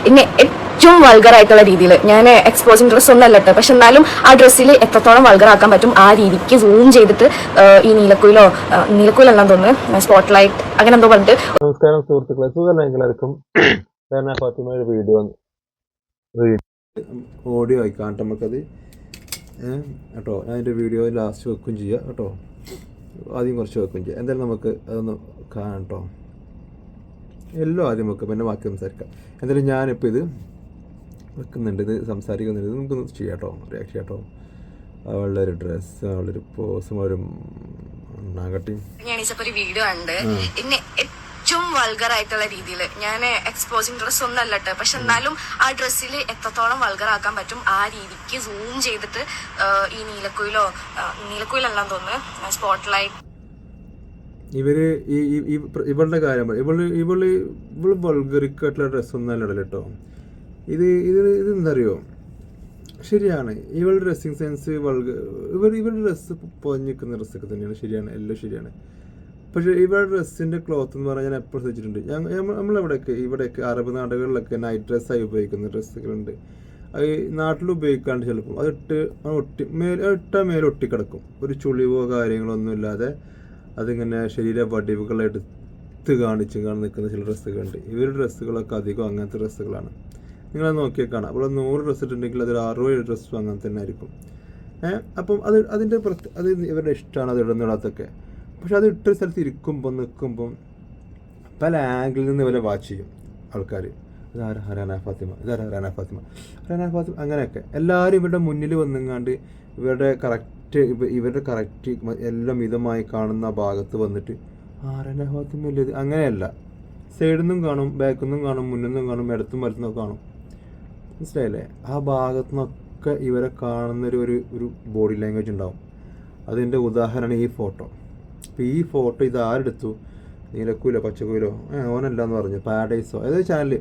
ഇനി ഏറ്റവും വൾഗറായിട്ടുള്ള രീതിയിൽ ഞാൻ എക്സ്പോസിങ് ഡ്രസ്സ് ഒന്നും അല്ലട്ടെ, പക്ഷെ എന്നാലും ആ ഡ്രസ്സിൽ എത്രത്തോളം വൾഗറാക്കാൻ പറ്റും ആ രീതിക്ക് സൂം ചെയ്തിട്ട് ഈ നീലക്കുയിലെല്ലാം തോന്നുന്നു സ്പോട്ട് ലൈറ്റ് അങ്ങനെ എന്തോ പറഞ്ഞിട്ട്. നമസ്കാരം സുഹൃത്തുക്കളെ, സുഖം എല്ലാവർക്കും. ഫാത്തിമയുടെ വീഡിയോ ഓഡിയോ ആയി കാണട്ടെ നമുക്കത് കേട്ടോ. ഞാൻ അതിൻ്റെ വീഡിയോ ലാസ്റ്റ് വെക്കുകയും ചെയ്യാം കേട്ടോ, ആദ്യം കുറച്ച് വെക്കുകയും ചെയ്യാം. എന്തായാലും നമുക്ക് അതൊന്ന് കാണട്ടോ. എല്ലാം ആദ്യം വെക്കാം, പിന്നെ ബാക്കി സംസാരിക്കാം. എന്തായാലും ഞാനിപ്പോൾ ഇത് വെക്കുന്നുണ്ട്, ഇത് സംസാരിക്കുന്നുണ്ട്, ഇത് നമുക്കൊന്ന് ചെയ്യാം കേട്ടോ, റിയാക്ട് ചെയ്യാം കേട്ടോ. അവളുടെ ഒരു ഡ്രസ്സ്, അവളുടെ ഒരു പോസും ഒരു നാഗട്ടിയും ഒരു വീഡിയോ ഉണ്ട്. പിന്നെ ഏറ്റവും വൾഗർ ആയിട്ടുള്ള രീതിയിൽ ഞാൻ എക്സ്പോസിങ് ഡ്രസ്സ് ഒന്നും അല്ലട്ടെ, പക്ഷെ എന്നാലും ആ ഡ്രസ്സിൽ എത്രത്തോളം വൾഗർ ആക്കാൻ പറ്റും ആ രീതിക്ക് സൂം ചെയ്തിട്ട് ഈ നീലക്കുയിലെല്ലാം തോന്നുന്നു സ്പോട്ട് ലൈറ്റ്. ഇവര് ഇവളുടെ കാര്യം ഇവള് വൾഗറിക്കായിട്ടുള്ള ഡ്രസ്സൊന്നും അല്ല കേട്ടോ. ഇതെന്താ അറിയോ, ശരിയാണ് ഇവളുടെ ഡ്രസ്സിങ് സെൻസ് ഇവരുടെ ഡ്രസ്സ് പൊഞ്ഞിക്കുന്ന ഡ്രസ്സൊക്കെ തന്നെയാണ്, ശരിയാണ്, എല്ലാം ശരിയാണ്. പക്ഷേ ഇവരുടെ ഡ്രസ്സിൻ്റെ ക്ലോത്ത് എന്ന് പറഞ്ഞാൽ ഞാൻ എപ്പോഴും ശ്രദ്ധിച്ചിട്ടുണ്ട്. ഇവിടെയൊക്കെ അറബ് നാടുകളിലൊക്കെ നൈറ്റ് ഡ്രസ്സായി ഉപയോഗിക്കുന്ന ഡ്രസ്സുകളുണ്ട്. അത് നാട്ടിൽ ഉപയോഗിക്കാണ്ട് ചിലപ്പോൾ ഇട്ടാൽ മേലെ ഒട്ടിക്കിടക്കും, ഒരു ചുളിവോ കാര്യങ്ങളൊന്നും ഇല്ലാതെ അതിങ്ങനെ ശരീര വടിവുകൾ എടുത്ത് കാണിച്ച് നിൽക്കുന്ന ചില ഡ്രസ്സുകളുണ്ട്. ഇവരുടെ ഡ്രസ്സുകളൊക്കെ അധികം അങ്ങനത്തെ ഡ്രസ്സുകളാണ്. നിങ്ങളത് നോക്കിയാൽ കാണാം. അപ്പോൾ 100 ഡ്രസ്സ് ഇട്ടുണ്ടെങ്കിൽ അതൊരു 60 ഡ്രസ്സും അങ്ങനെ തന്നെ ആയിരിക്കും. അപ്പം അത് ഇവരുടെ ഇഷ്ടമാണ്, അത് ഇടുന്നിടത്തൊക്കെ. പക്ഷെ അത് ഇട്ട സ്ഥലത്ത് നിൽക്കുമ്പം പല ആംഗിളിൽ നിന്ന് ഇവരെ വാച്ച് ചെയ്യും ആൾക്കാർ. ഇതാരാ ഹരാന ഫാത്തിമ, ഹരാന ഫാത്തിമ അങ്ങനെയൊക്കെ എല്ലാവരും ഇവരുടെ മുന്നിൽ വന്നെങ്ങാണ്ട് ഇവരുടെ കറക്റ്റ് എല്ലാം മിതമായി കാണുന്ന ഭാഗത്ത് വന്നിട്ട് ഹരാന ഫാത്തിമ ഇല്ല, അങ്ങനെയല്ല. സൈഡിൽ നിന്നും കാണും, ബാക്കിൽ നിന്നും കാണും, മുന്നിൽ നിന്നും കാണും, ഇടത്തും വലത്തുനിന്നൊക്കെ കാണും. മനസ്സിലായില്ലേ? ആ ഭാഗത്തു നിന്നൊക്കെ ഇവരെ കാണുന്നൊരു ബോഡി ലാംഗ്വേജ് ഉണ്ടാവും. അതിൻ്റെ ഉദാഹരണമാണ് ഈ ഫോട്ടോ. അപ്പോൾ ഈ ഫോട്ടോ ഇത് ആരെടുത്തു? നീലക്കുയിലോ പച്ചക്കുയിലോ ഓനല്ലാന്ന് പറഞ്ഞു, പാരഡൈസോ ഏതൊരു ചാനൽ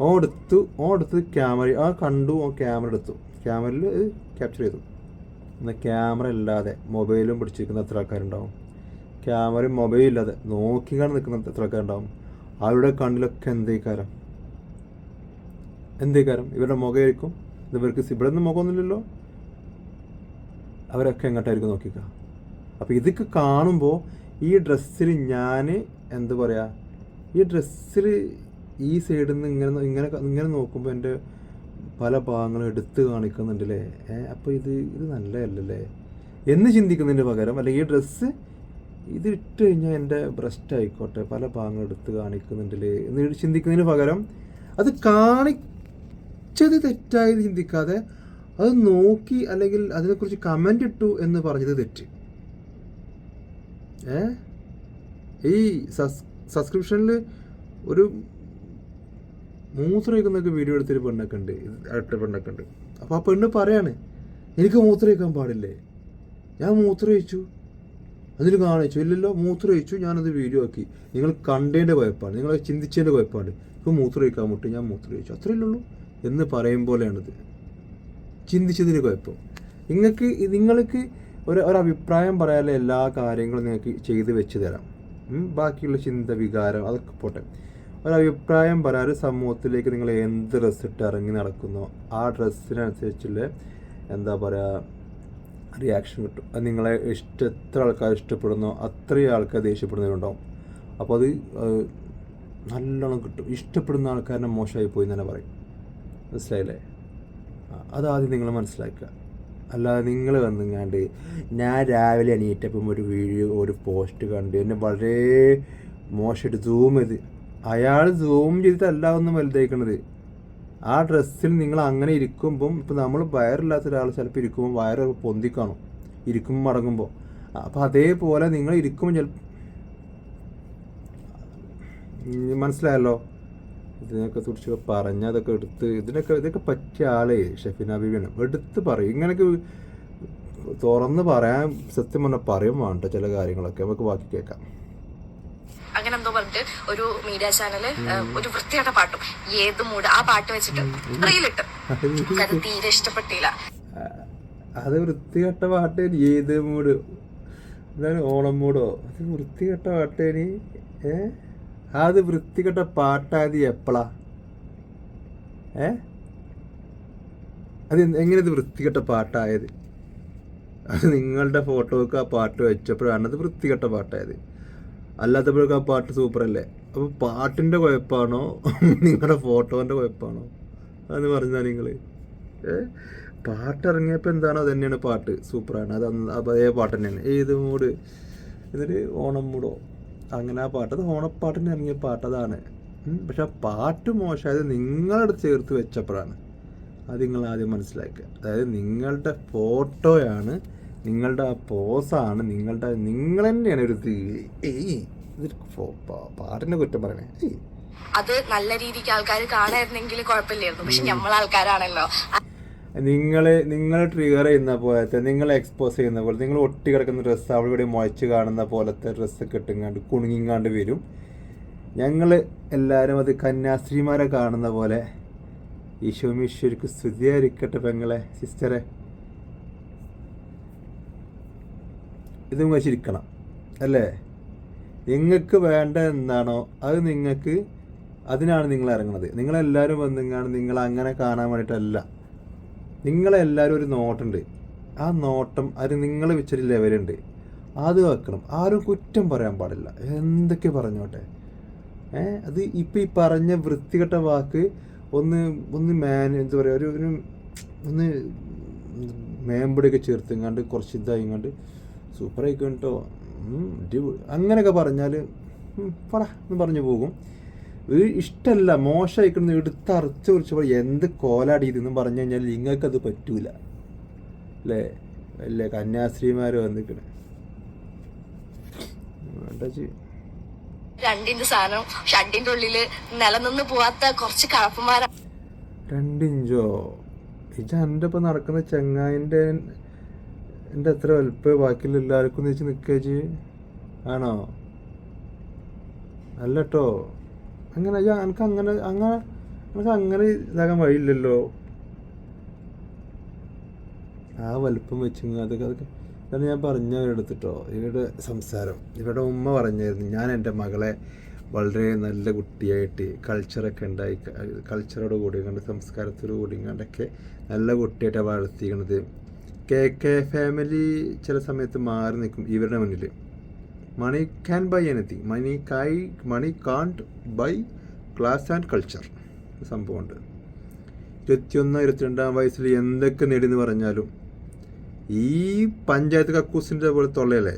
ഓൻ എടുത്ത് ക്യാമറ കണ്ടു, ക്യാമറ എടുത്തു, ക്യാമറയിൽ ക്യാപ്ചർ ചെയ്തു. എന്നാൽ ക്യാമറ ഇല്ലാതെ മൊബൈലും പിടിച്ചിരിക്കുന്ന എത്ര ആൾക്കാരുണ്ടാവും? ക്യാമറയും മൊബൈലും ഇല്ലാതെ നോക്കിക്കാണ് നിൽക്കുന്ന എത്ര ആൾക്കാരുണ്ടാവും? അവരുടെ കണ്ണിലൊക്കെ എന്തേക്കാരം ഇവരുടെ മുഖമായിരിക്കും. ഇവർക്ക് ഇവിടെ നിന്ന് മുഖമൊന്നുമില്ലല്ലോ, അവരൊക്കെ എങ്ങോട്ടായിരിക്കും നോക്കിക്കുക. അപ്പോൾ ഇതൊക്കെ കാണുമ്പോൾ ഈ ഡ്രസ്സിൽ ഞാൻ എന്താ പറയുക, ഈ ഡ്രസ്സിൽ ഈ സൈഡിൽ നിന്ന് ഇങ്ങനെ നോക്കുമ്പോൾ എൻ്റെ പല ഭാഗങ്ങളും എടുത്ത് കാണിക്കുന്നുണ്ടല്ലേ. അപ്പോൾ ഇത് നല്ലതല്ലല്ലേ എന്ന് ചിന്തിക്കുന്നതിന് പകരം, അല്ലെങ്കിൽ ഈ ഡ്രസ്സ് ഇത് ഇട്ട് കഴിഞ്ഞാൽ എൻ്റെ ബ്രസ്റ്റ് ആയിക്കോട്ടെ പല ഭാഗങ്ങളും എടുത്ത് കാണിക്കുന്നുണ്ടല്ലേ എന്ന് ചിന്തിക്കുന്നതിന് പകരം, അത് കാണിച്ചത് തെറ്റായത് ചിന്തിക്കാതെ അത് നോക്കി അല്ലെങ്കിൽ അതിനെക്കുറിച്ച് കമൻ്റ് ഇട്ടു എന്ന് പറഞ്ഞത് തെറ്റ്. ഈ സബ്സ്ക്രിപ്ഷനിൽ ഒരു മൂത്രം വയ്ക്കുന്നൊക്കെ വീഡിയോ എടുത്തൊരു പെണ്ണൊക്കെ ഉണ്ട്. അപ്പോൾ ആ പെണ്ണ് പറയാണ്, എനിക്ക് മൂത്രം വയ്ക്കാൻ പാടില്ലേ, ഞാൻ മൂത്രം വയ്ച്ചു, അതിൽ കാണിച്ചു ഇല്ലല്ലോ, മൂത്രം വയ്ച്ചു, ഞാനത് വീഡിയോ ആക്കി. നിങ്ങൾ കണ്ടതിൻ്റെ കുഴപ്പമാണ്, നിങ്ങൾ ചിന്തിച്ചതിൻ്റെ കുഴപ്പമാണ്. ഇപ്പോൾ മൂത്രം വയ്ക്കാൻ മുട്ടി, ഞാൻ മൂത്രം വയ്ച്ചു, അത്രയല്ലേ ഉള്ളൂ എന്ന് പറയും പോലെയാണിത്. ചിന്തിച്ചതിന് കുഴപ്പം. നിങ്ങൾക്ക് ഒരഭിപ്രായം പറയാനുള്ള എല്ലാ കാര്യങ്ങളും നിങ്ങൾക്ക് ചെയ്ത് വെച്ച് തരാം. ബാക്കിയുള്ള ചിന്ത വികാരം അതൊക്കെ പോട്ടെ. ഒരഭിപ്രായം പറയാൻ സമൂഹത്തിലേക്ക് നിങ്ങൾ എന്ത് ഡ്രസ്സ് ഇട്ട് ഇറങ്ങി നടക്കുന്നോ ആ ഡ്രസ്സിനനുസരിച്ചുള്ള എന്താ പറയുക റിയാക്ഷൻ കിട്ടും. അത് നിങ്ങളെ എത്ര ആൾക്കാർ ഇഷ്ടപ്പെടുന്നോ അത്രയും ആൾക്കാർ ദേഷ്യപ്പെടുന്നവരുണ്ടാവും. അപ്പോൾ അത് നല്ലോണം കിട്ടും. ഇഷ്ടപ്പെടുന്ന ആൾക്കാരനെ മോശമായി പോയി തന്നെ പറയും. മനസ്സിലായില്ലേ? അതാദ്യം നിങ്ങൾ മനസ്സിലാക്കുക. അല്ലാതെ നിങ്ങൾ വന്നിങ്ങാണ്ട് ഞാൻ രാവിലെ എണീറ്റപ്പം ഒരു വീഡിയോ ഒരു പോസ്റ്റ് കണ്ട് എന്നെ വളരെ മോശമായിട്ട് സൂം ചെയ്ത്, അയാൾ സൂം ചെയ്തിട്ടല്ല ഒന്നും വലുതായിക്കണത്. ആ ഡ്രസ്സിൽ നിങ്ങൾ അങ്ങനെ ഇരിക്കുമ്പം, ഇപ്പം നമ്മൾ വയറില്ലാത്ത ഒരാൾ ചിലപ്പോൾ ഇരിക്കുമ്പോൾ വയറ് പൊന്തിക്കാണും ഇരിക്കുമ്പോൾ മടങ്ങുമ്പോൾ. അപ്പം അതേപോലെ നിങ്ങൾ ഇരിക്കുമ്പോൾ മനസ്സിലായല്ലോ? ഇതിനൊക്കെ കുറിച്ച് പറഞ്ഞതൊക്കെ ഇതൊക്കെ പറ്റിയ ആളെ ഷെഫീന ബീബിയാണ്. എടുത്ത് പറയും, ഇങ്ങനെയൊക്കെ തുറന്ന് പറയാൻ സത്യം പറഞ്ഞാൽ പറയും വേണ്ട ചില കാര്യങ്ങളൊക്കെ. നമുക്ക് ബാക്കി കേൾക്കാം. അങ്ങനെ എന്തോ പറഞ്ഞിട്ട് ഒരു മീഡിയ ചാനല് ഒരു വൃത്തിയായിട്ട പാട്ടും ഏത് മൂഡ് ആ പാട്ട് വെച്ചിട്ട് റീലിട്ട്, അത് തീരെ ഇഷ്ടപ്പെട്ടില്ല. അത് വൃത്തികെട്ട പാട്ട്, ഏത് മൂഡ്, എന്താണ് ഓണം മൂടോ? അത് വൃത്തികെട്ട പാട്ടേനി. അത് വൃത്തികെട്ട പാട്ടായത് എപ്പോഴാ? അത് എങ്ങനെ ഇത് വൃത്തികെട്ട പാട്ടായത്? അത് നിങ്ങളുടെ ഫോട്ടോക്ക് ആ പാട്ട് വെച്ചപ്പോഴാണ് അത് വൃത്തികെട്ട പാട്ടായത്. അല്ലാത്തപ്പോഴൊക്കെ ആ പാട്ട് സൂപ്പറല്ലേ? അപ്പോൾ പാട്ടിൻ്റെ കുഴപ്പമാണോ നിങ്ങളുടെ ഫോട്ടോൻ്റെ കുഴപ്പമാണോ അതെന്ന് പറഞ്ഞാൽ നിങ്ങൾ പാട്ട് ഇറങ്ങിയപ്പോൾ എന്താണോ അത് തന്നെയാണ് പാട്ട് സൂപ്പറാണ്. അത് അതേ പാട്ട് തന്നെയാണ്. ഏത് മൂഡ് എന്നിട്ട് ഓണം മൂടോ അങ്ങനെ ആ പാട്ട് അത് ഓണപ്പാട്ടിന് ഇറങ്ങിയ പാട്ട് അതാണ്. പക്ഷെ ആ പാട്ട് മോശമായത് നിങ്ങളോട് ചേർത്ത് വെച്ചപ്പോഴാണ്. അത് നിങ്ങൾ ആദ്യം മനസ്സിലാക്കുക. അതായത് നിങ്ങളുടെ ഫോട്ടോയാണ്, നിങ്ങളുടെ ആ പോസാണ്, നിങ്ങൾ തന്നെയാണ് ഒരു പാട്ടിനെ കുറ്റം പറയണേ. അത് നല്ല രീതിക്ക് ആൾക്കാർ കാണായിരുന്നെങ്കിൽ കുഴപ്പമില്ലായിരുന്നു. പക്ഷെ നമ്മൾ ആൾക്കാരാണല്ലോ, നിങ്ങൾ ട്രിഗർ ചെയ്യുന്ന പോലത്തെ, നിങ്ങൾ എക്സ്പോസ് ചെയ്യുന്ന പോലെ, നിങ്ങൾ ഒട്ടി കിടക്കുന്ന ഡ്രസ്സ് അവിടെ ഇവിടെ മുഴച്ച് കാണുന്ന പോലത്തെ ഡ്രസ്സൊക്കെ ഇട്ടുങ്ങാണ്ട് കുണുങ്ങിങ്ങാണ്ട് വരും. ഞങ്ങൾ എല്ലാവരും അത് കന്യാസ്ത്രീമാരെ കാണുന്ന പോലെ ഈശോമിശ്വരിക്ക് സ്തുതിയായിരിക്കട്ടെ പെങ്ങളെ, സിസ്റ്ററെ, ഇത് ചിരിക്കണം അല്ലേ? നിങ്ങൾക്ക് വേണ്ട എന്താണോ അത് നിങ്ങൾക്ക്, അതിനാണ് നിങ്ങൾ ഇറങ്ങുന്നത്. നിങ്ങളെല്ലാവരും വന്നിങ്ങാണ് നിങ്ങൾ അങ്ങനെ കാണാൻ വേണ്ടിയിട്ടല്ല. നിങ്ങളെല്ലാവരും ഒരു നോട്ടുണ്ട്. ആ നോട്ടം അത് നിങ്ങൾ വെച്ചൊരു ലെവലുണ്ട്, അത് വെക്കണം. ആരും കുറ്റം പറയാൻ പാടില്ല, എന്തൊക്കെ പറഞ്ഞോട്ടെ. അത് ഇപ്പം ഈ പറഞ്ഞ വൃത്തികെട്ട വാക്ക് ഒന്ന് എന്താ പറയുക, ഒരു ഒന്ന് മേമ്പൊടിയൊക്കെ ചേർത്തിങ്ങാണ്ട് കുറച്ച് ഇതായിങ്ങാണ്ട് സൂപ്പറായിക്കും കേട്ടോ അങ്ങനെയൊക്കെ പറഞ്ഞാൽ പടാ എന്ന് പറഞ്ഞു പോകും. ഇഷ്ടമല്ല, മോശമായിക്കൊണ്ട് എടുത്തറച്ച് കുറിച്ചപ്പോൾ എന്ത് കോലാടി ഇതെന്ന് പറഞ്ഞു കഴിഞ്ഞാൽ നിങ്ങൾക്കത് പറ്റൂല അല്ലേ? അല്ലേ കന്യാസ്ത്രീമാർ വന്നിക്കണേ രണ്ടിഞ്ച് സാധനം ഷഡിന്റെ ഉള്ളില് നിലനിന്ന് പോവാത്ത കുറച്ച് കഴപ്പന്മാരാ. 2 ഇഞ്ചോ? ഇത് എൻ്റെ ഇപ്പം നടക്കുന്ന ചെങ്ങായിൻ്റെ എൻ്റെ എത്ര വലുപ്പം ബാക്കിയുള്ള എല്ലാവർക്കും വെച്ച് നിൽക്കേജ് ആണോ? അല്ല കേട്ടോ, അങ്ങനെ എനിക്ക് അങ്ങനെ ഇതാകാൻ വഴിയില്ലല്ലോ. ആ വലുപ്പം വെച്ച് അതൊക്കെ അതാണ് ഞാൻ പറഞ്ഞവരെടുത്തിട്ടോ. ഇവരുടെ സംസാരം, ഇവരുടെ ഉമ്മ പറഞ്ഞായിരുന്നു ഞാൻ എൻ്റെ മകളെ വളരെ നല്ല കുട്ടിയായിട്ട് കൾച്ചറൊക്കെ ഉണ്ടായി, കൾച്ചറോട് കൂടി കണ്ട് സംസ്കാരത്തോടു കൂടി കണ്ടൊക്കെ നല്ല കുട്ടിയായിട്ടാണ് വളർത്തിക്കണത്. കെ ഫാമിലി ചില സമയത്ത് മാറി നിൽക്കും ഇവരുടെ മുന്നിൽ. Money can buy anything, money can't buy class and culture സംഭവമുണ്ട്. 21-22 വയസ്സിൽ എന്തൊക്കെ നേടിയെന്ന് പറഞ്ഞാലും ഈ പഞ്ചായത്ത് കക്കൂസിൻ്റെ പോലെ തൊള്ളയല്ലേ.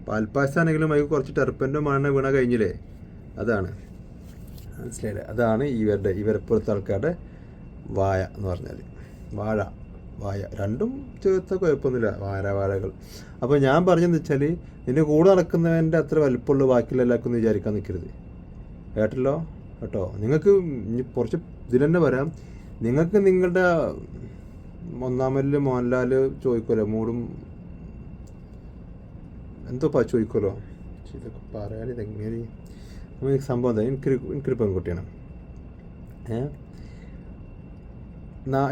പാൽപ്പായസാണെങ്കിലും അതിൽ കുറച്ച് ടെർപ്പൻ്റെ മണ്ണ് വീണ കഴിഞ്ഞില്ലേ, അതാണ് മനസ്സിലായില്ലേ? അതാണ് ഇവരെപ്പോലത്തെ ആൾക്കാരുടെ വായ എന്ന് പറഞ്ഞാൽ. വായ രണ്ടും ചേർത്ത കുഴപ്പമൊന്നുമില്ല, വാഴകൾ. അപ്പോൾ ഞാൻ പറഞ്ഞതെന്ന് വെച്ചാൽ നിന്റെ കൂടെ നടക്കുന്നവൻ്റെ അത്ര വലുപ്പമുള്ള ബാക്കിയുള്ള എല്ലാവർക്കും ഒന്ന് വിചാരിക്കാൻ നിൽക്കരുത് കേട്ടോ. നിങ്ങൾക്ക് കുറച്ച് ഇതിൽ തന്നെ വരാം. നിങ്ങൾക്ക് നിങ്ങളുടെ ഒന്നാമല് മോഹൻലാൽ ചോദിക്കുമല്ലോ, മൂടും എന്തോ ചോദിക്കുമല്ലോ, ഇതൊക്കെ പറയാൻ ഇതെങ്ങനെ സംഭവം എന്താ? എനിക്കൊരു പെൺകുട്ടിയാണ്.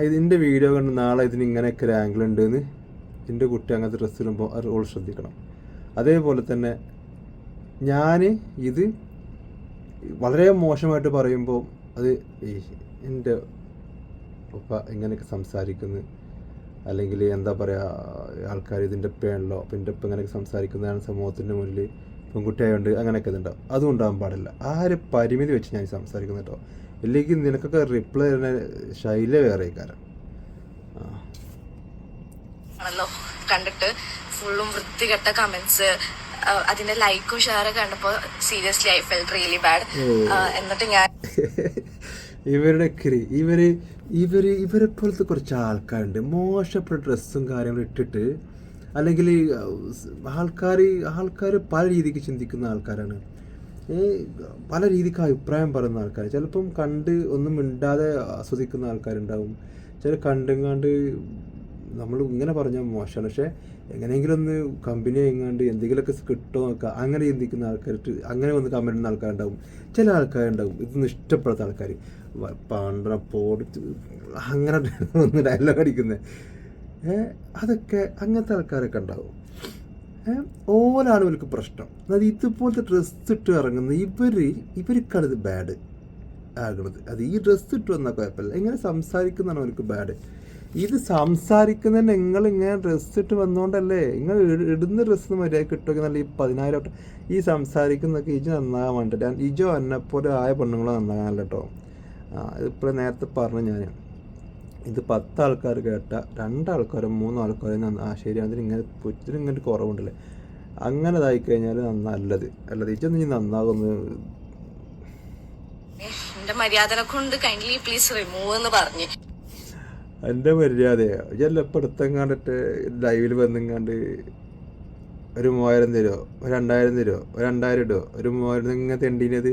ഇതിൻ്റെ വീഡിയോ കണ്ട് നാളെ ഇതിന് ഇങ്ങനെയൊക്കെ ഒരു ആംഗിൾ ഉണ്ടെന്ന് എൻ്റെ കുട്ടി അങ്ങനത്തെ ഡ്രസ്സ് ഇടുമ്പോൾ അത് ഓൾ ശ്രദ്ധിക്കണം. അതേപോലെ തന്നെ ഞാൻ ഇത് വളരെ മോശമായിട്ട് പറയുമ്പോൾ അത് എൻ്റെ ഉപ്പ ഇങ്ങനെയൊക്കെ സംസാരിക്കുന്നു, അല്ലെങ്കിൽ എന്താ പറയുക, ആൾക്കാർ ഇതിൻ്റെ ഉപ്പയാണല്ലോ, അപ്പം എൻ്റെ ഉപ്പ ഇങ്ങനെയൊക്കെ സംസാരിക്കുന്നതാണ് സമൂഹത്തിൻ്റെ മുന്നിൽ പെൺകുട്ടിയായതുകൊണ്ട് അങ്ങനെയൊക്കെ ഇതുണ്ടാവും. അതും ഉണ്ടാകാൻ പാടില്ല. ആ ഒരു പരിമിതി വെച്ച് ഞാൻ സംസാരിക്കുന്നു കേട്ടോ. ഇല്ലെങ്കിൽ നിനക്കൊക്കെ റിപ്ലൈ തരുന്ന ശൈല വേറെ കാരണം ആണല്ലോ. കണ്ടിട്ട് ഫുള്ളും വൃത്തികെട്ട കമന്റ്സ്, അതിന്റെ ലൈക്കും ഷെയറൊക്കെ കണ്ടപ്പോ seriously I felt really bad. എന്നിട്ട് ഞാൻ ഇവരെ പോലത്തെ കുറച്ച് ആൾക്കാരുണ്ട്, മോശപ്പെട്ട ഡ്രസ്സും കാര്യങ്ങളും ഇട്ടിട്ട്, അല്ലെങ്കിൽ ആൾക്കാർ പല രീതിക്ക് ചിന്തിക്കുന്ന ആൾക്കാരാണ്, പല രീതിക്ക് അഭിപ്രായം പറയുന്ന ആൾക്കാർ. ചിലപ്പം കണ്ട് ഒന്നും മിണ്ടാതെ ആസ്വദിക്കുന്ന ആൾക്കാരുണ്ടാവും, ചില കണ്ടുങ്ങാണ്ട് നമ്മൾ ഇങ്ങനെ പറഞ്ഞാൽ മോശമാണ്, പക്ഷേ എങ്ങനെയെങ്കിലും ഒന്ന് കമ്പനി എങ്ങാണ്ട് എന്തെങ്കിലുമൊക്കെ കിട്ടുമോ നോക്കുക അങ്ങനെ ചിന്തിക്കുന്ന ആൾക്കാർക്ക് അങ്ങനെ വന്ന് കമൻറ്റ് ചെയ്യുന്ന ആൾക്കാരുണ്ടാവും. ചില ആൾക്കാരുണ്ടാവും ഇതൊന്നും ഇഷ്ടപ്പെടാത്ത ആൾക്കാർ, പോടിച്ച് അങ്ങനെ ഒന്ന് ഡയലോഗ് അടിക്കുന്നത്, അതൊക്കെ അങ്ങനത്തെ ആൾക്കാരൊക്കെ ഉണ്ടാവും. ഓലാണ് ഇവർക്ക് പ്രശ്നം. അതായത് ഇതുപോലത്തെ ഡ്രസ്സ് ഇട്ട് ഇറങ്ങുന്ന ഇവർക്കാണിത് ബാഡ്. ആകണത്. അത് ഈ ഡ്രസ്സ് ഇട്ട് വന്നാൽ കുഴപ്പമില്ല, ഇങ്ങനെ സംസാരിക്കുന്നതാണ് അവർക്ക് ബാഡ്. ഇത് സംസാരിക്കുന്നതിന് നിങ്ങൾ ഇങ്ങനെ ഡ്രസ്സ് ഇട്ട് വന്നോണ്ടല്ലേ, നിങ്ങൾ ഇടുന്ന ഡ്രസ്സ് മര്യാദ കിട്ടുമെങ്കിൽ നല്ല ഈ 10,000 വട്ടം ഈ സംസാരിക്കുന്നതൊക്കെ ഇജ് നന്നാകാൻ വേണ്ടിയിട്ട്. ഇജോ എന്നെപ്പോലെ ആയ പെണ്ണുങ്ങൾ നന്നാകാനല്ല കേട്ടോ. ഇതിപ്പോൾ നേരത്തെ പറഞ്ഞു ഞാൻ, ഇത് 10 ആൾക്കാർ കേട്ട 2 ആൾക്കാരോ 3 ആൾക്കാരോ ശരി ഇതിനിങ്ങനെ കുറവുണ്ടല്ലേ, അങ്ങനെ ഇതായി കഴിഞ്ഞാൽ നല്ലത്. അല്ലാതെ ഇജൊന്നും ഇനി നന്നാകുന്നു. എന്റെ മര്യാദനെ കൊണ്ട് കൈൻഡ്ലി പ്ലീസ് റിമൂവ് എന്ന് പറഞ്ഞു. എൻ്റെ മര്യാദയോ ഇതെല്ലാം ഇപ്പം എടുത്തെങ്ങാണ്ടിട്ട് ലൈവിൽ വന്നെങ്ങാണ്ട് ഒരു 3000 തരുമോ, ഒരു 2000 തരുമോ, ഒരു 2000 ഇടുമോ, ഒരു 3000 ഇങ്ങനെ തെണ്ടീനത്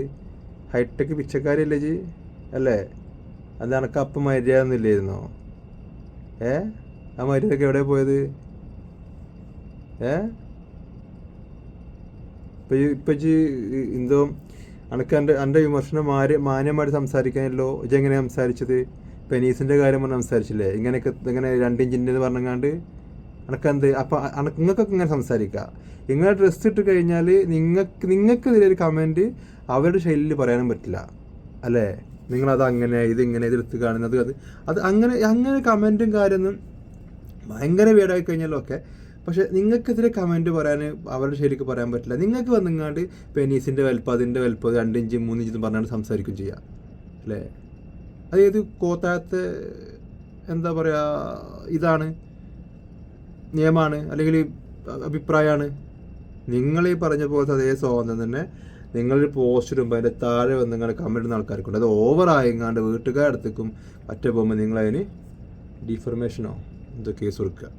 ഹൈടെക് പിച്ചക്കാരിയല്ലേ ജി അല്ലേ? അത് എനക്ക് അപ്പം മര്യാദ ഒന്നും ഇല്ലായിരുന്നോ? ആ മര്യാദക്ക് എവിടെ പോയത്? ഇപ്പം ജി എന്തോ അനക്ക് എൻ്റെ വിമർശനം മാന്യമായിട്ട് സംസാരിക്കാനല്ലോ ഇജെങ്ങനെ സംസാരിച്ചത്? പെനീസിൻ്റെ കാര്യം പറഞ്ഞ് സംസാരിച്ചില്ലേ, ഇങ്ങനെയൊക്കെ ഇങ്ങനെ 2 ഇഞ്ചിൻ്റെ പറഞ്ഞങ്ങാണ്ട് അനക്കെന്ത്? അപ്പം നിങ്ങൾക്കൊക്കെ ഇങ്ങനെ സംസാരിക്കുക. ഇങ്ങനെ ഡ്രസ്സ് ഇട്ട് കഴിഞ്ഞാൽ നിങ്ങൾക്ക് ഇതിലൊരു കമൻറ്റ് അവരുടെ ശൈലിയിൽ പറയാനും പറ്റില്ല അല്ലേ? നിങ്ങളത് അങ്ങനെ ഇതിങ്ങനെ ഇതെടുത്ത് കാണുന്നത് അത് അങ്ങനെ കമൻറ്റും കാര്യമൊന്നും ഭയങ്കര വീടായി കഴിഞ്ഞാലും ഒക്കെ, പക്ഷെ നിങ്ങൾക്കെതിരെ കമൻറ്റ് പറയാൻ അവരുടെ ശൈലിക്ക് പറയാൻ പറ്റില്ല. നിങ്ങൾക്ക് വന്നിങ്ങാണ്ട് പെനീസിൻ്റെ വലുപ്പം അതിൻ്റെ വലുപ്പം 2 ഇഞ്ച് 3 ഇഞ്ച് പറഞ്ഞാണ്ട് സംസാരിക്കും ചെയ്യാം അല്ലേ? അതേത് കോത്താഴത്തെ എന്താ പറയുക, ഇതാണ് നിയമമാണ് അല്ലെങ്കിൽ അഭിപ്രായമാണ്. നിങ്ങളീ പറഞ്ഞ പോലത്തെ അതേ സ്വാതന്ത്ര്യം തന്നെ നിങ്ങളൊരു പോസ്റ്റ് ഇടുമ്പോൾ അതിൻ്റെ താഴെ വന്നിങ്ങനെ കമൻറ്റ് ഇടുന്ന ആൾക്കാർക്കുണ്ട്. അത് ഓവറായിങ്ങാണ്ട് വീട്ടുകാരടുത്തേക്കും മറ്റേ പോകുമ്പോൾ നിങ്ങളതിന് ഡിഫർമേഷനോ എന്തോ കേസ് കൊടുക്കുക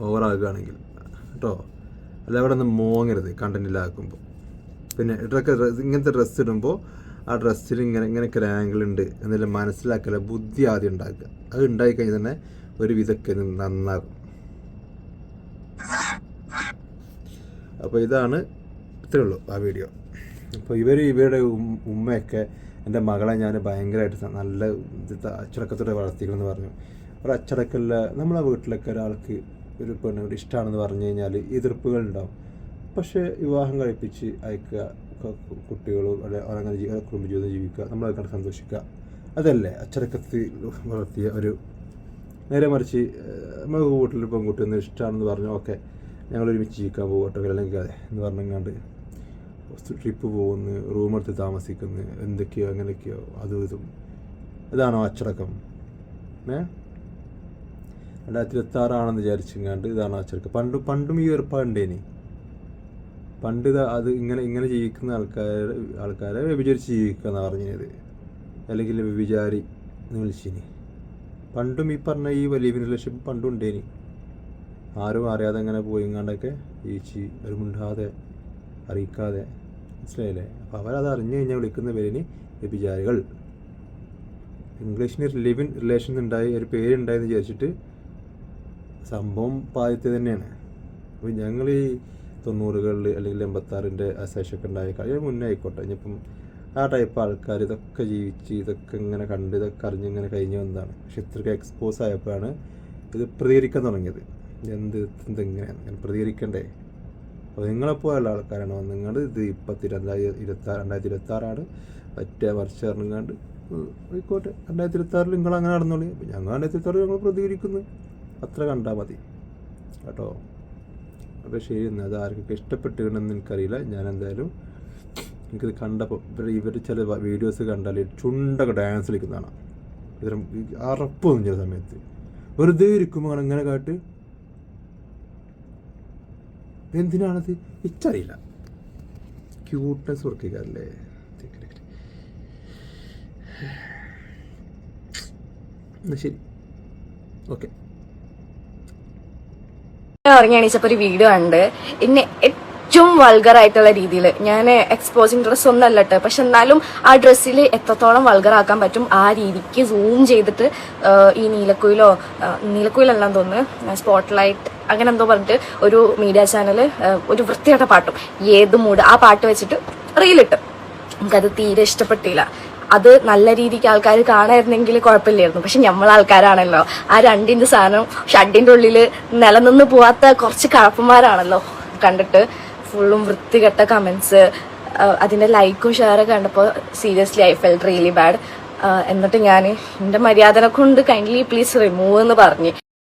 ഓവറാകുകയാണെങ്കിൽ കേട്ടോ. അല്ല അവിടെ നിന്ന് മോങ്ങരുത് കണ്ടൻറ്റിലാക്കുമ്പോൾ. പിന്നെ ഇങ്ങനത്തെ ഡ്രസ്സ് ഇടുമ്പോൾ ആ ഡ്രസ്സിൽ ഇങ്ങനെയൊക്കെ ഒരു ആംഗിൾ ഉണ്ട് എന്നെല്ലാം മനസ്സിലാക്കല, ബുദ്ധി ആദ്യം ഉണ്ടാക്കുക. അത് ഉണ്ടായിക്കഴിഞ്ഞാൽ തന്നെ ഒരു വിധമൊക്കെ നന്നാകും. അപ്പോൾ ഇതാണ്, ഇത്രയേ ഉള്ളൂ ആ വീഡിയോ. അപ്പോൾ ഇവരുടെ ഉമ്മയൊക്കെ എൻ്റെ മകളെ ഞാൻ ഭയങ്കരമായിട്ട് നല്ല അച്ചടക്കത്തോടെ വളർത്തിക്കണമെന്ന് പറഞ്ഞു. ഒരു അച്ചടക്കമില്ല. നമ്മളെ വീട്ടിലൊക്കെ ഒരാൾക്ക് ഒരു പെണ്ണിനോട് ഇഷ്ടമാണെന്ന് പറഞ്ഞു കഴിഞ്ഞാൽ എതിർപ്പുകളുണ്ടാവും. പക്ഷേ വിവാഹം കഴിപ്പിച്ച് അയക്കുക, കുട്ടികളും അങ്ങനെ കുടുംബജീവിതം ജീവിക്കുക, നമ്മളതൊക്കെ സന്തോഷിക്കുക, അതല്ലേ അച്ചടക്കത്തിൽ വളർത്തിയ ഒരു. നേരെ മറിച്ച് നമ്മൾ വീട്ടിൽ പെൺകുട്ടി ഒന്ന് ഇഷ്ടമാണെന്ന് പറഞ്ഞു, ഓക്കെ ഞങ്ങൾ ഒരുമിച്ച് ജീവിക്കാൻ പോകട്ടോ അല്ലെങ്കിൽ അതെ എന്ന് പറഞ്ഞങ്ങാണ്ട് ട്രിപ്പ് പോകുന്നു, റൂമെടുത്ത് താമസിക്കുന്നു, എന്തൊക്കെയോ അങ്ങനെയൊക്കെയോ അതും ഇതും. ഇതാണോ അച്ചടക്കം? 2026 ആണെന്ന് വിചാരിച്ചെങ്ങാണ്ട് ഇതാണോ അച്ചടക്കം? പണ്ടും ഈ ഏർപ്പാടുണ്ടേനി. പണ്ട് അത് ഇങ്ങനെ ജീവിക്കുന്ന ആൾക്കാരെ വ്യഭിചരിച്ച് ജീവിക്കുക എന്നാണ് പറഞ്ഞത്, അല്ലെങ്കിൽ വ്യഭിചാരി എന്ന് വിളിച്ചിനി. പണ്ടും ഈ പറഞ്ഞ ഈ വലിയ റിലേഷൻഷിപ്പ് പണ്ടും ഉണ്ടേനി. ആരും അറിയാതെ അങ്ങനെ പോയിങ്ങാണ്ടൊക്കെ ജീവിച്ച് ഒരു മുണ്ടാതെ അറിയിക്കാതെ, മനസ്സിലായില്ലേ? അപ്പോൾ അവരത് അറിഞ്ഞു കഴിഞ്ഞാൽ വിളിക്കുന്ന പേരിന് വ്യഭിചാരികൾ. ഇംഗ്ലീഷിന് ലിവ് ഇൻ റിലേഷൻ ഉണ്ടായി ഒരു പേരുണ്ടായെന്ന് വിചാരിച്ചിട്ട് സംഭവം പാദ്യത്തെ തന്നെയാണ്. അപ്പോൾ ഞങ്ങൾ ഈ 90കളിൽ അല്ലെങ്കിൽ 86ൻ്റെ അസേഷൊക്കെ ഉണ്ടായ കാര്യം മുന്നേ ആയിക്കോട്ടെ, ഇനിയിപ്പം ആ ടൈപ്പ് ആൾക്കാർ ഇതൊക്കെ ജീവിച്ച് ഇതൊക്കെ ഇങ്ങനെ കണ്ട് ഇതൊക്കെ അറിഞ്ഞിങ്ങനെ കഴിഞ്ഞ് വന്നതാണ്. പക്ഷെ ഇത്രയ്ക്ക് എക്സ്പോസ് ആയപ്പോഴാണ് ഇത് പ്രതികരിക്കാൻ തുടങ്ങിയത്. എന്തെങ്ങനെയാണ് ഇങ്ങനെ പ്രതികരിക്കണ്ടേ? അപ്പോൾ നിങ്ങളെപ്പോലുള്ള ആൾക്കാരാണോ നിങ്ങൾ ഇത് 2026 പറ്റേ വർഷം ഇറങ്ങാണ്ട് ആയിക്കോട്ടെ, 2026 നിങ്ങൾ അങ്ങനെ നടന്നോളി. അപ്പോൾ ഞങ്ങൾ 2026 ഞങ്ങൾ പ്രതികരിക്കുന്നു, അത്ര കണ്ടാൽ മതി കേട്ടോ. അപ്പോൾ ശരി, എന്നാൽ അത് ആർക്കൊക്കെ ഇഷ്ടപ്പെട്ടിട്ടുണ്ടെന്ന് എനിക്കറിയില്ല. ഞാൻ എന്തായാലും എനിക്കിത് കണ്ടപ്പോൾ ഇവർ ചില വീഡിയോസ് കണ്ടാൽ ചുണ്ടൊക്കെ ഡാൻസ് കളിക്കുന്നതാണ്. ഇത്തരം അറപ്പൊന്നും ചില സമയത്ത് വെറുതെ ഇരിക്കുമ്പോൾ അങ്ങനെ കാട്ട്. എന്തിനാണത് ഇച്ചറിയില്ല. ക്യൂട്ട്നെസ് വർക്കിക്കാരല്ലേ. എന്നാൽ ശരി, ഓക്കെ. ഉറങ്ങി എണീച്ചപ്പോൾ ഒരു വീഡിയോ ഉണ്ട്. എന്നെ ഏറ്റവും വൾഗർ ആയിട്ടുള്ള രീതിയിൽ, ഞാൻ എക്സ്പോസിങ് ഡ്രസ്സ് ഒന്നും അല്ലട്ടെ, പക്ഷെ എന്നാലും ആ ഡ്രസ്സിൽ എത്രത്തോളം വൾഗർ ആക്കാൻ പറ്റും ആ രീതിക്ക് സൂം ചെയ്തിട്ട് ഈ നീലക്കുയിലെല്ലാം തോന്നുന്നു സ്പോട്ട് ലൈറ്റ് അങ്ങനെ എന്തോ പറഞ്ഞിട്ട് ഒരു മീഡിയ ചാനൽ ഒരു വൃത്തിയായിട്ട പാട്ടും ഏത് മൂഡ് ആ പാട്ട് വെച്ചിട്ട് റീലിട്ട്. നമുക്കത് തീരെ ഇഷ്ടപ്പെട്ടില്ല. അത് നല്ല രീതിക്ക് ആൾക്കാർ കാണായിരുന്നെങ്കിൽ കുഴപ്പമില്ലായിരുന്നു. പക്ഷെ നമ്മൾ ആൾക്കാരാണല്ലോ, ആ 2 ഇഞ്ച് സാധനം ഷഡിന്റെ ഉള്ളിൽ നിലനിന്ന് പോവാത്ത കുറച്ച് കഴപ്പന്മാരാണല്ലോ. കണ്ടിട്ട് ഫുള്ളും വൃത്തികെട്ട കമന്റ്സ്, അതിന്റെ ലൈക്കും ഷെയറൊക്കെ കണ്ടപ്പോൾ seriously I felt really bad. എന്നിട്ട് ഞാൻ എന്റെ മര്യാദനെ കൊണ്ട് കൈൻഡ്ലി പ്ലീസ് റിമൂവ് എന്ന് പറഞ്ഞു.